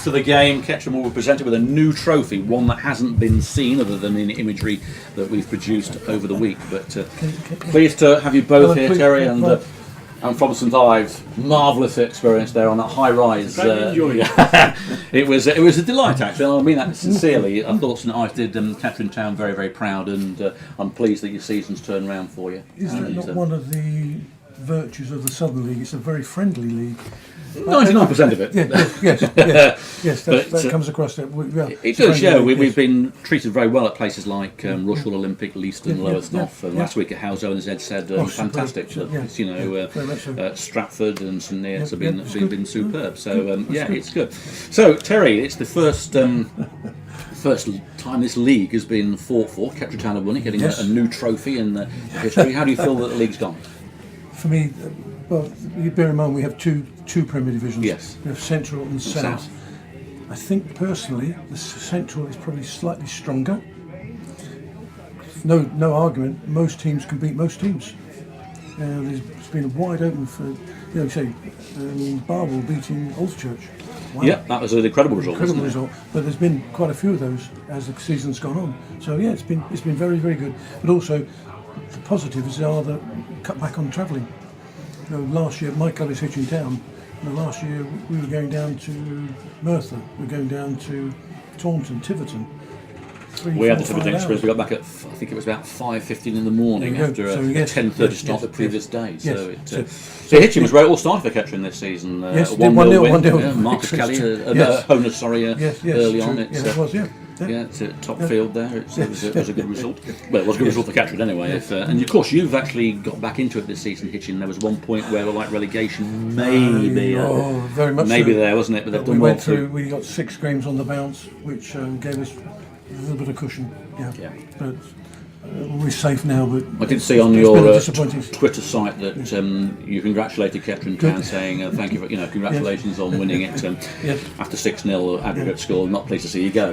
after the game, Kettering will be presented with a new trophy, one that hasn't been seen other than in imagery that we've produced over the week. But pleased to have you both here, Terry, and from St Ives. Marvellous experience there on that high rise. It was a delight, actually. I mean that sincerely. I thought St Ives did Kettering Town very, very proud, and I'm pleased that your season's turned around for you. Is that not one of the virtues of the Southern League? It's a very friendly league. 99% of it. Yes, that comes across. It does, yeah. We've been treated very well at places like Rushall, Olympic, Leiston, Lowestoft. Last week at Howzo, as Ed said, fantastic. Stratford and St Neots have been superb. So it's good. So Terry, it's the first time this league has been fought for. Kettering Town have won it, getting a new trophy in the history. How do you feel that the league's gone? For me, well, you bear in mind we have two Premier Divisions. Yes. We have Central and South. I think personally the Central is probably slightly stronger. No argument. Most teams can beat most teams. It's been wide open for, Barwell beating Alderchurch. Wow. Yeah, that was an incredible result. But there's been quite a few of those as the season's gone on. So yeah, it's been very, very good. But also the positives are the cut back on travelling. Last year, my club is Kettering Town. Last year we were going down to Merthyr, we were going down to Taunton, Tiverton. We had the Tiverton experience. We got back at, I think it was about 5:15 in the morning after a 10:30 start the previous day. So Hitchin was where it all started for Kettering this season. 1-0 win. Marcus Kelly, Honus, early on. It was, it's a top field there. It was a good result. Well, it was a good result for Kettering anyway. And of course, you've actually got back into it this season, Hitchin. There was one point where, like relegation, maybe very much maybe there, wasn't it? But they've done well through. We got 6 games on the bounce, which gave us a little bit of cushion. But we're safe now. But I did see on your Twitter site that you congratulated Kettering Town, saying thank you for congratulations on winning it after 6-0 aggregate score. Not pleased to see you go.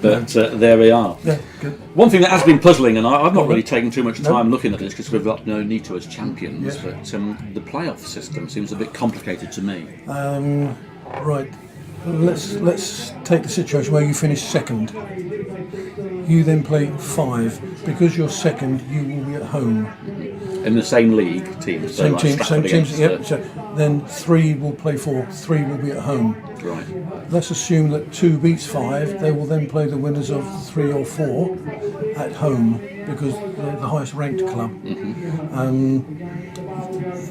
But there we are. Good. One thing that has been puzzling, and I've not really taken too much time looking at this because we've got no need to as champions. But the playoff system seems a bit complicated to me. Right. Let's take the situation where you finish second. You then play 5. Because you're second, you will be at home. In the same league teams. Same teams. Yep. So then 3 will play 4. 3 will be at home. Right. Let's assume that 2 beats 5. They will then play the winners of 3 or 4 at home because they're the highest ranked club.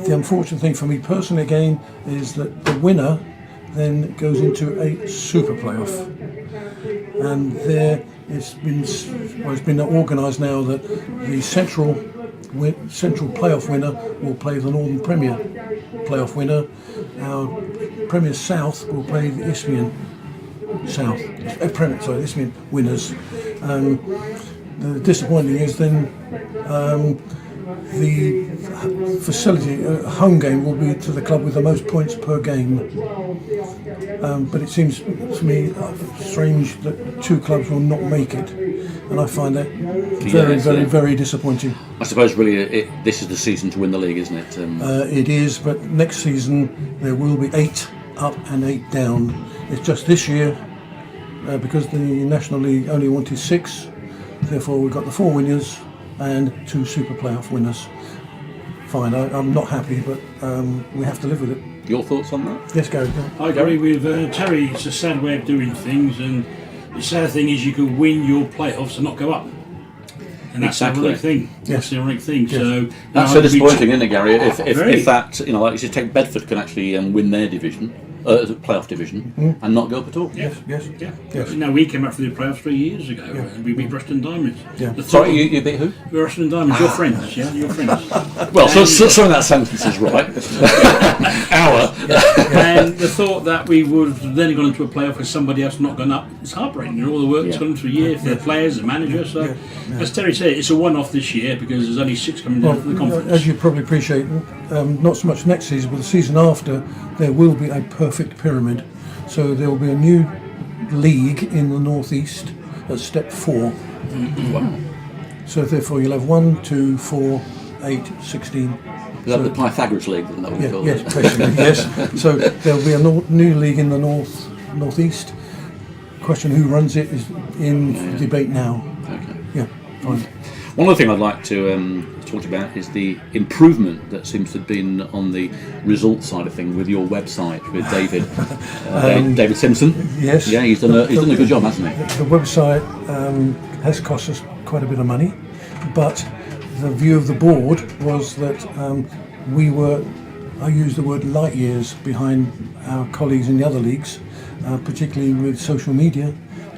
The unfortunate thing for me personally again is that the winner then goes into a super playoff, and there it's been organised now that the central playoff winner will play the Northern Premier playoff winner. Our Premier South will play the Isthmian Isthmian winners. The disappointing is then the facility, home game will be to the club with the most points per game. But it seems to me strange that 2 clubs will not make it, and I find that very disappointing. I suppose really this is the season to win the league, isn't it? It is, but next season there will be 8 up and 8 down. It's just this year, because the National League only wanted 6, therefore we've got the 4 winners and 2 super playoff winners. Fine, I'm not happy, but we have to live with it. Your thoughts on that? Yes, Gary. I agree with Terry. It's a sad way of doing things, and the sad thing is you could win your playoffs and not go up. And that's the ironic thing. That's the ironic thing. Yes. So that's so disappointing, isn't it, Gary? If that, like you should take Bedford can actually win their division, playoff division, and not go up at all. Yes. No, we came up for the playoffs 3 years ago, and we beat Rushton Diamonds. Sorry, you beat who? Rushton Diamonds. Your friends, your friends. Well, so some of that sentence is right. And the thought that we would have then gone into a playoff with somebody else not gone up, it's heartbreaking. All the work that's gone into a year for the players, the manager. So, as Terry said, it's a one-off this year because there's only 6 coming down from the conference. As you probably appreciate, not so much next season, but the season after, there will be a perfect pyramid. So there will be a new league in the northeast at step 4. Wow. So therefore you'll have 1, 2, 4, 8, 16. Is that the Pythagoras League? Isn't that what we call it? Yes, basically, yes. So there'll be a new league in the northeast. Question who runs it is in debate now. Okay. Yeah, fine. One other thing I'd like to talk about is the improvement that seems to have been on the results side of things with your website with David, David Simpson. Yes. Yeah, he's done a good job, hasn't he? The website has cost us quite a bit of money, but the view of the board was that I used the word light years behind our colleagues in the other leagues, particularly with social media,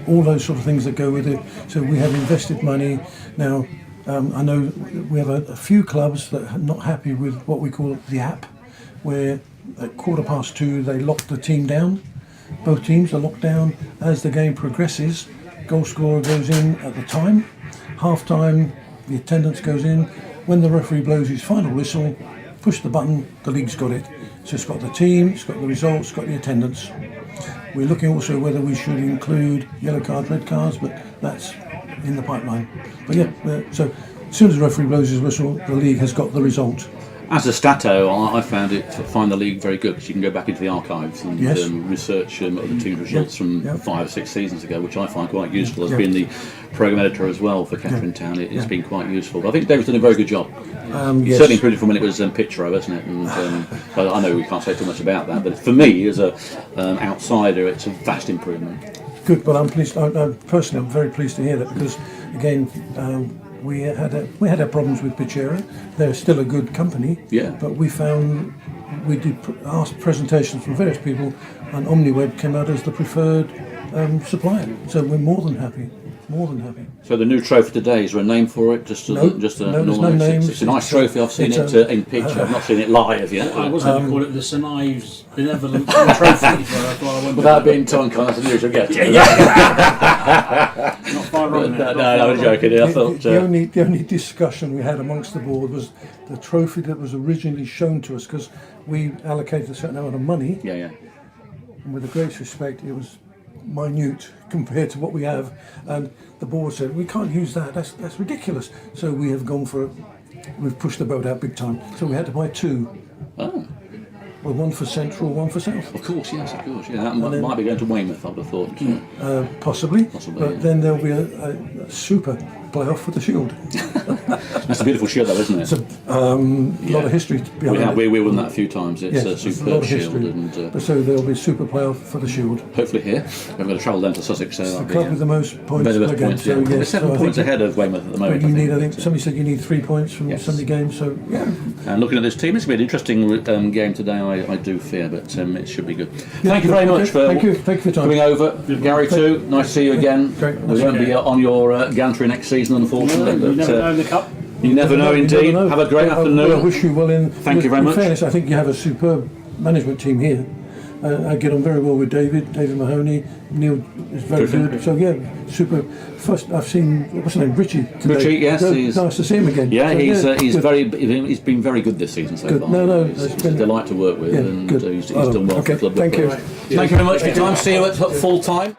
all those sort of things that go with it. So we have invested money. Now, I know we have a few clubs that are not happy with what we call the app, where at 2:15 they lock the team down. Both teams are locked down. As the game progresses, goal scorer goes in at the time. Half time, the attendance goes in. When the referee blows his final whistle, push the button, the league's got it. So it's got the team, it's got the results, it's got the attendance. We're looking also whether we should include yellow cards, red cards, but that's in the pipeline. But yeah, so as soon as the referee blows his whistle, the league has got the result. As a stato, I find the league very good because you can go back into the archives and research other teams' results from 5 or 6 seasons ago, which I find quite useful. As being the programme editor as well for Kettering Town, it's been quite useful. But I think David's done a very good job. Certainly improved from when it was Pitch Row, isn't it? And I know we can't say too much about that, but for me, as an outsider, it's a vast improvement. Good, but I'm pleased. Personally, I'm very pleased to hear that because, again, we had our problems with Pitchera. They're still a good company, but we found we did ask presentations from various people, and OmniWeb came out as the preferred supplier. So we're more than happy. More than happy. So the new trophy today, is there a name for it? There's no name. It's a nice trophy. I've seen it in picture. I've not seen it live yet. I was going to call it the St Ives Benevolent Trophy. Without being tongue-kind, that's a news again. Not far wrong. No, I was joking. I thought the only discussion we had amongst the board was the trophy that was originally shown to us, because we allocated a certain amount of money. Yeah. And with the greatest respect, it was minute compared to what we have, and the board said we can't use that. That's ridiculous. So we have gone for we've pushed the boat out big time. So we had to buy 2. Oh. Well, one for Central, one for South. Of course, yes, of course. Yeah, that might be going to Weymouth, I would have thought. Possibly. But then there'll be a super playoff for the Shield. That's a beautiful shield, though, isn't it? It's a lot of history behind it. We won that a few times. It's a superb shield. And, so there'll be a super playoff for the Shield. Hopefully here. We're going to travel down to Sussex. So the club with the most points per game. So we're 7 points ahead of Weymouth at the moment. I think somebody said you need 3 points from so many games. So yeah. And looking at this team, it's going to be an interesting game today. I do fear, but it should be good. Thank you very much for thank you for your time. coming over, Gary. Too nice to see you again. Great. We won't be on your gantry next season, unfortunately. You never know in the cup. You never know, indeed. Have a great afternoon. I wish you well in. Thank you very much. In fairness, I think you have a superb management team here. I get on very well with David Mahoney. Neil is very good. So yeah, super. First, I've seen what's his name, Richie. Today. Richie, yes, nice to see him again. Yeah, so, he's been very good this season so far. No, it's been a delight to work with, and he's done well for the club. Thank you. Thank you very much for your time. See you at full time.